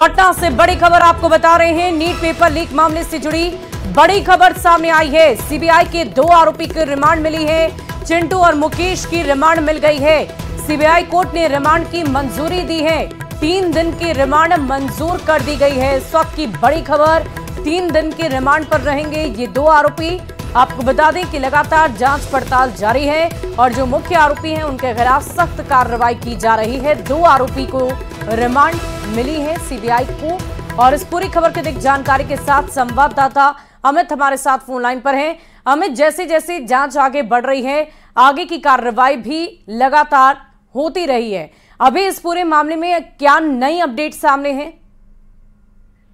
पटना से बड़ी खबर आपको बता रहे हैं। नीट पेपर लीक मामले से जुड़ी बड़ी खबर सामने आई है। सीबीआई के 2 आरोपी की रिमांड मिली है। चिंटू और मुकेश की रिमांड मिल गई है। सीबीआई कोर्ट ने रिमांड की मंजूरी दी है। 3 दिन की रिमांड मंजूर कर दी गई है। इस वक्त की बड़ी खबर, 3 दिन की रिमांड पर रहेंगे ये 2 आरोपी। आपको बता दें कि लगातार जांच पड़ताल जारी है और जो मुख्य आरोपी हैं उनके खिलाफ सख्त कार्रवाई की जा रही है। 2 आरोपी को रिमांड मिली है सीबीआई को। और इस पूरी खबर की अधिक जानकारी के साथ संवाददाता अमित हमारे साथ फोन लाइन पर हैं। अमित, जैसे जैसे जांच आगे बढ़ रही है, आगे की कार्रवाई भी लगातार होती रही है, अभी इस पूरे मामले में क्या नई अपडेट सामने है?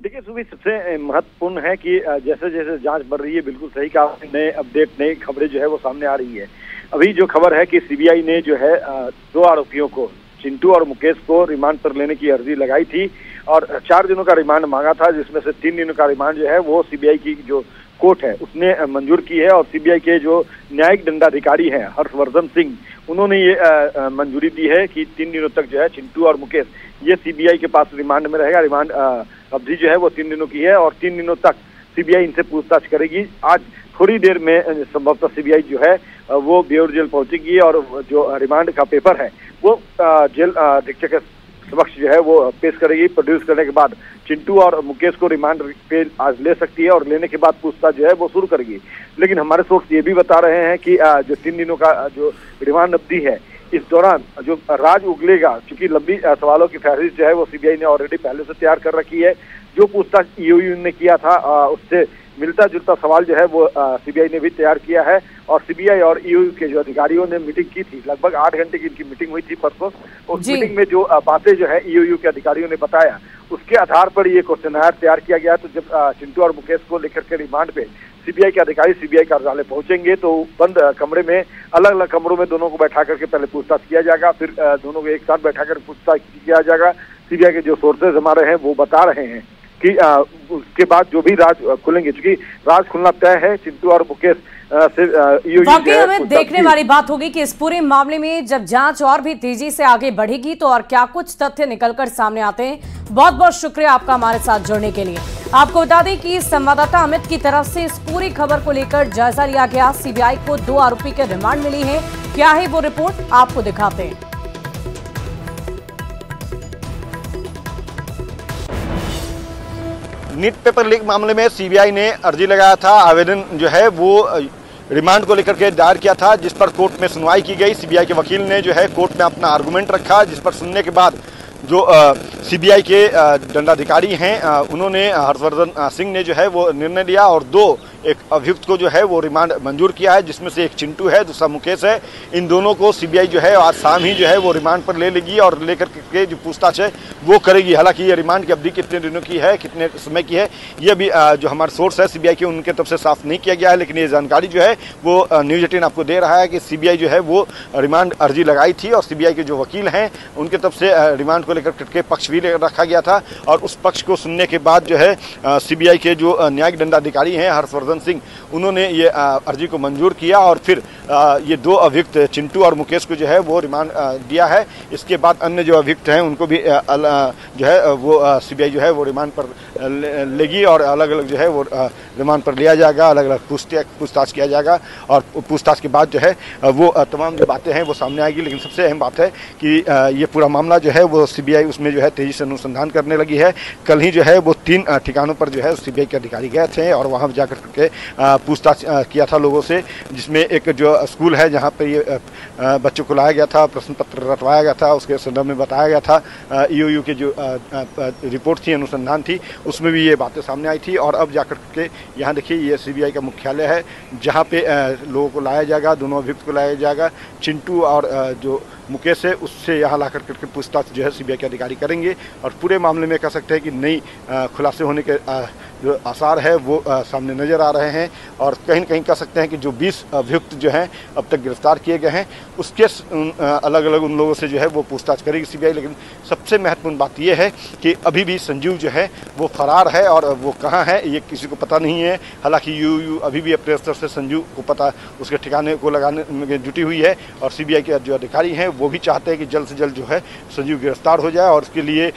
देखिए सुबह, सबसे महत्वपूर्ण है कि जैसे जैसे जांच बढ़ रही है, बिल्कुल सही कहा, नए अपडेट, नई खबरें जो है वो सामने आ रही है। अभी जो खबर है कि सीबीआई ने जो है 2 आरोपियों को, चिंटू और मुकेश को रिमांड पर लेने की अर्जी लगाई थी और 4 दिनों का रिमांड मांगा था, जिसमें से 3 दिनों का रिमांड जो है वो सीबीआई की जो कोर्ट है उसने मंजूर की है। और सीबीआई के जो न्यायिक दंडाधिकारी हैं हर्षवर्धन सिंह, उन्होंने ये मंजूरी दी है कि 3 दिनों तक जो है चिंटू और मुकेश ये सीबीआई के पास रिमांड में रहेगा। रिमांड अवधि जो है वो 3 दिनों की है और 3 दिनों तक सीबीआई इनसे पूछताछ करेगी। आज थोड़ी देर में संभवतः सीबीआई जो है वो बेऊर जेल पहुंचेगी और जो रिमांड का पेपर है वो जेल अधीक्षक के समक्ष जो है वो पेश करेगी। प्रोड्यूस करने के बाद चिंटू और मुकेश को रिमांड पे आज ले सकती है और लेने के बाद पूछताछ जो है वो शुरू करेगी। लेकिन हमारे सोर्स ये भी बता रहे हैं कि जो 3 दिनों का जो रिमांड अवधि है, इस दौरान जो राज उगलेगा, क्योंकि लंबी सवालों की फहरिस्त जो है वो सीबीआई ने ऑलरेडी पहले से तैयार कर रखी है। जो पूछताछ ईओयू ने किया था उससे मिलता जुलता सवाल जो है वो सीबीआई ने भी तैयार किया है। और सीबीआई और ईओयू के जो अधिकारियों ने मीटिंग की थी, लगभग 8 घंटे की इनकी मीटिंग हुई थी परसों। उस मीटिंग में जो बातें जो है ईओयू के अधिकारियों ने बताया, उसके आधार पर ये क्वेश्चनर तैयार किया गया। तो जब चिंटू और मुकेश को लेकर के रिमांड पे सीबीआई के अधिकारी सीबीआई कार्यालय पहुंचेंगे तो बंद कमरे में, अलग अलग कमरों में दोनों को बैठा करके पहले पूछताछ किया जाएगा, फिर दोनों को एक साथ बैठा कर पूछताछ किया जाएगा। सीबीआई के जो सोर्सेज हमारे हैं वो बता रहे हैं कि उसके बाद जो भी राज खुलेंगे, क्योंकि राज खुलना तय है चिंटू और मुकेश से वाकई हमें देखने वाली बात होगी कि इस पूरे मामले में जब जांच और भी तेजी से आगे बढ़ेगी तो और क्या कुछ तथ्य निकलकर सामने आते हैं। बहुत बहुत शुक्रिया आपका हमारे साथ जुड़ने के लिए। आपको बता दें कि संवाददाता अमित की तरफ से इस पूरी खबर को लेकर जायजा लिया गया। सीबीआई को 2 आरोपी के रिमांड मिली है। क्या है वो रिपोर्ट, आपको दिखाते हैं। नीट पेपर लीक मामले में सीबीआई ने अर्जी लगाया था, आवेदन जो है वो रिमांड को लेकर के दायर किया था, जिस पर कोर्ट में सुनवाई की गई। सीबीआई के वकील ने जो है कोर्ट में अपना आर्गुमेंट रखा, जिस पर सुनने के बाद जो सीबीआई के दंडाधिकारी हैं उन्होंने, हर्षवर्धन सिंह ने जो है वो निर्णय लिया और 2 एक अभियुक्त को जो है वो रिमांड मंजूर किया है, जिसमें से एक चिंटू है, दूसरा मुकेश है। इन दोनों को सीबीआई जो है आज शाम ही जो है वो रिमांड पर ले लेगी और लेकर के जो पूछताछ है वो करेगी। हालांकि ये रिमांड की अवधि कितने दिनों की है, कितने समय की है, ये भी जो हमारे सोर्स है सीबीआई के, उनके तरफ से साफ नहीं किया गया है। लेकिन ये जानकारी जो है वो न्यूज़ 18 आपको दे रहा है कि सीबीआई जो है वो रिमांड अर्जी लगाई थी और सीबीआई के जो वकील हैं उनके तरफ से रिमांड को लेकर के पक्ष भी रखा गया था। और उस पक्ष को सुनने के बाद जो है सीबीआई के जो न्यायिक दंडाधिकारी हैं हर्षवर्धन सिंह, उन्होंने ये अर्जी को मंजूर किया और फिर ये 2 अभियुक्त चिंटू और मुकेश को जो है वो रिमांड दिया है। इसके बाद अन्य जो अभियुक्त हैं उनको भी जो है वो सीबीआई जो है वो रिमांड पर लेगी और अलग अलग जो है वो रिमांड पर लिया जाएगा, अलग अलग पूछताछ किया जाएगा और पूछताछ के बाद जो है वो तमाम जो बातें हैं वो सामने आएगी। लेकिन सबसे अहम बात है कि ये पूरा मामला जो है वो सीबीआई उसमें जो है तेजी से अनुसंधान करने लगी है। कल ही जो है वो 3 ठिकानों पर जो है सीबीआई के अधिकारी गए थे और वहाँ जाकर के पूछताछ किया था लोगों से, जिसमें एक जो स्कूल है जहाँ पर ये बच्चों को लाया गया था, प्रश्न पत्र रटवाया गया था, उसके संदर्भ में बताया गया था। ईओयू के जो रिपोर्ट थी, अनुसंधान थी, उसमें भी ये बातें सामने आई थी। और अब जाकर के यहाँ देखिए ये सीबीआई का मुख्यालय है जहाँ पे लोगों को लाया जाएगा, दोनों अभियुक्त को लाया जाएगा। चिंटू और जो मुकेश है उससे यहाँ ला करके पूछताछ जो है सीबीआई के अधिकारी करेंगे और पूरे मामले में कह सकते हैं कि नई खुलासे होने के जो आसार है वो सामने नज़र आ रहे हैं। और कहीं न कहीं कह सकते हैं कि जो 20 अभियुक्त जो हैं अब तक गिरफ्तार किए गए हैं, उसके अलग अलग उन लोगों से जो है वो पूछताछ करेगी सीबीआई। लेकिन सबसे महत्वपूर्ण बात यह है कि अभी भी संजीव जो है वो फरार है और वो कहाँ है ये किसी को पता नहीं है। हालांकि ईओयू अभी भी अपने स्तर से संजीव को पता, उसके ठिकाने को लगाने में जुटी हुई है और सीबीआई के जो अधिकारी हैं वो भी चाहते हैं कि जल्द से जल्द जो है संजीव गिरफ्तार हो जाए और उसके लिए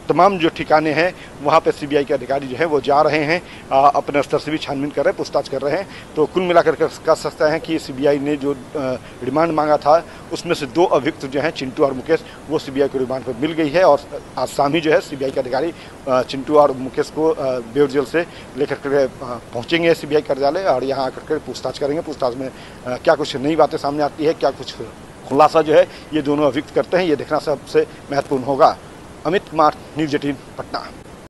तमाम जो ठिकाने हैं वहाँ पे सीबीआई के अधिकारी जो है वो जा रहे हैं, अपने स्तर से भी छानबीन कर रहे हैं, पूछताछ कर रहे हैं। तो कुल मिलाकर कह सकते हैं कि सीबीआई ने जो रिमांड मांगा था उसमें से 2 अभियुक्त जो हैं चिंटू और मुकेश, वो सीबीआई को रिमांड पर मिल गई है। और आज शाम ही जो है सीबीआई के अधिकारी चिंटू और मुकेश को बेउर जेल से लेकर कर पहुँचेंगे सीबीआई कार्यालय और यहाँ आकर के पूछताछ करेंगे। पूछताछ में क्या कुछ नई बातें सामने आती है, क्या कुछ खुलासा जो है ये दोनों अभियुक्त करते हैं, ये देखना सबसे महत्वपूर्ण होगा। अमित कुमार, न्यूज़ 18 पटना।